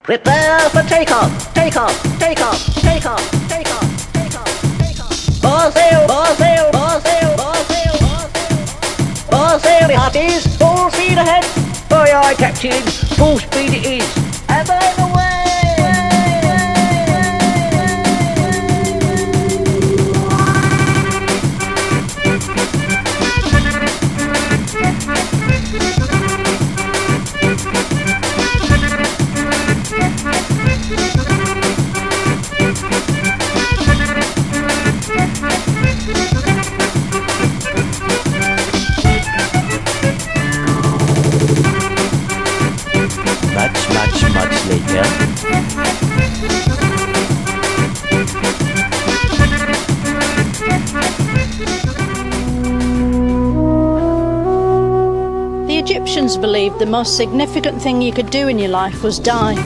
Prepare for takeoff, takeoff, takeoff, takeoff, takeoff, takeoff, takeoff. Bar sail, bar sail, bar sail, bar sail, bar sail. Bar sail, hearties, full speed ahead. Aye, aye, Captain, full speed it is. And I'm away. Much later. The Egyptians believed the most significant thing you could do in your life was die.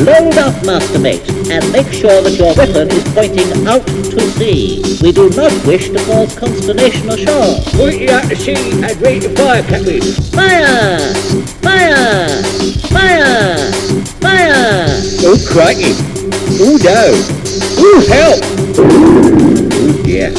Load up, mastermate, and make sure that your weapon is pointing out to sea. We do not wish to cause consternation ashore. Pointing out to sea and ready to fire, Captain. Fire! Fire! Fire! Fire! Oh, crikey. Oh, no. Oh, help. Oh, dear.